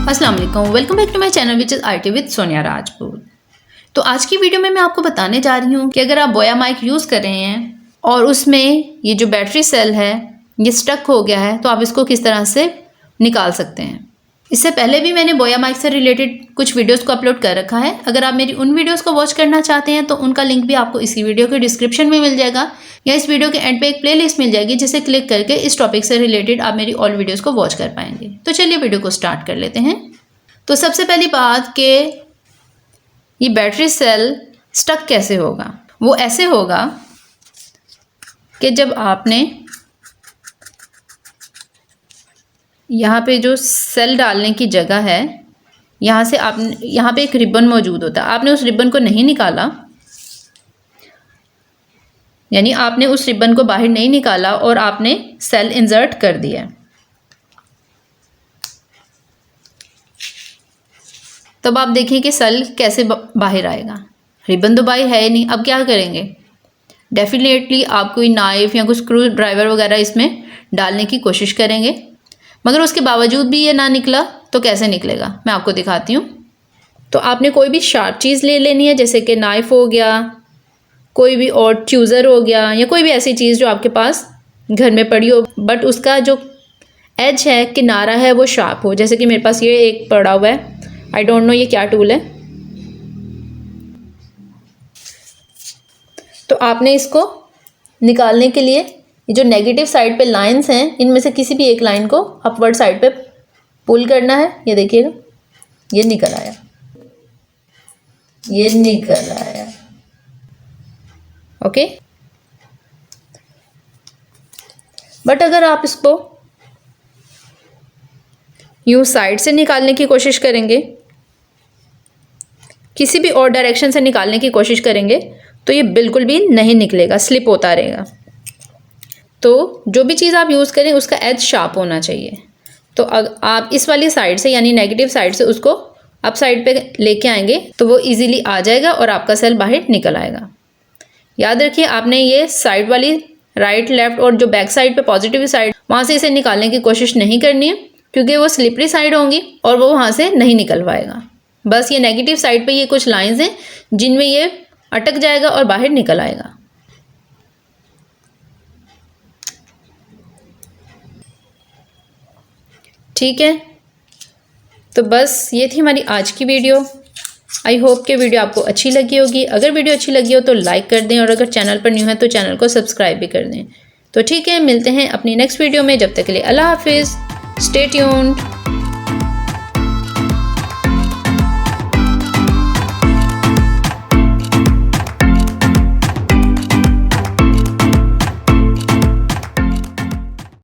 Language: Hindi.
अस्सलाम वालेकुम, welcome back to my channel which is IT with Sonia Rajput. तो आज की वीडियो में मैं आपको बताने जा रही हूँ कि अगर आप बोया माइक यूज़ कर रहे हैं और उसमें ये जो बैटरी सेल है ये स्टक हो गया है तो आप इसको किस तरह से निकाल सकते हैं। इससे पहले भी मैंने बोया माइक से रिलेटेड कुछ वीडियोस को अपलोड कर रखा है। अगर आप मेरी उन वीडियोस को वॉच करना चाहते हैं तो उनका लिंक भी आपको इसी वीडियो के डिस्क्रिप्शन में मिल जाएगा या इस वीडियो के एंड पे एक प्लेलिस्ट मिल जाएगी जिसे क्लिक करके इस टॉपिक से रिलेटेड आप मेरी ऑल वीडियोस को वॉच कर पाएंगे। तो चलिए वीडियो को स्टार्ट कर लेते हैं। तो सबसे पहली बात कि ये बैटरी सेल स्टक कैसे होगा। वो ऐसे होगा कि जब आपने यहाँ पे जो सेल डालने की जगह है यहाँ से आपने यहाँ पे एक रिबन मौजूद होता है, आपने उस रिबन को नहीं निकाला, यानी आपने उस रिबन को बाहर नहीं निकाला और आपने सेल इंसर्ट कर दिया है। तब आप देखें कि सेल कैसे बाहर आएगा। रिबन तो बाहर है ही नहीं। अब क्या करेंगे, डेफिनेटली आप कोई नाइफ या कोई स्क्रू ड्राइवर वगैरह इसमें डालने की कोशिश करेंगे, मगर उसके बावजूद भी ये ना निकला तो कैसे निकलेगा मैं आपको दिखाती हूँ। तो आपने कोई भी शार्प चीज़ ले लेनी है, जैसे कि नाइफ हो गया, कोई भी और चूज़र हो गया या कोई भी ऐसी चीज़ जो आपके पास घर में पड़ी हो बट उसका जो एज है, किनारा है, वो शार्प हो। जैसे कि मेरे पास ये एक पड़ा हुआ है, आई डोंट नो ये क्या टूल है। तो आपने इसको निकालने के लिए ये जो नेगेटिव साइड पे लाइंस हैं इनमें से किसी भी एक लाइन को अपवर्ड साइड पे पुल करना है। ये देखिएगा, ये निकल आया, ये निकल आया। ओके, बट अगर आप इसको यूं साइड से निकालने की कोशिश करेंगे, किसी भी और डायरेक्शन से निकालने की कोशिश करेंगे तो ये बिल्कुल भी नहीं निकलेगा, स्लिप होता रहेगा। तो जो भी चीज़ आप यूज़ करें उसका एज शार्प होना चाहिए। तो आप इस वाली साइड से यानी नेगेटिव साइड से उसको अप साइड पे लेके आएंगे तो वो इजीली आ जाएगा और आपका सेल बाहर निकल आएगा। याद रखिए, आपने ये साइड वाली राइट लेफ्ट और जो बैक साइड पे पॉजिटिव साइड वहाँ से इसे निकालने की कोशिश नहीं करनी है, क्योंकि वो स्लिपरी साइड होंगी और वो वहाँ से नहीं निकल पाएगा। बस ये नेगेटिव साइड पे ये कुछ लाइंस हैं जिनमें ये अटक जाएगा और बाहर निकल आएगा। ठीक है, तो बस ये थी हमारी आज की वीडियो। आई होप कि वीडियो आपको अच्छी लगी होगी। अगर वीडियो अच्छी लगी हो तो लाइक कर दें और अगर चैनल पर न्यू है तो चैनल को सब्सक्राइब भी कर दें। तो ठीक है, मिलते हैं अपनी नेक्स्ट वीडियो में। जब तक के लिए अल्लाह हाफिज़, स्टे ट्यून्ड।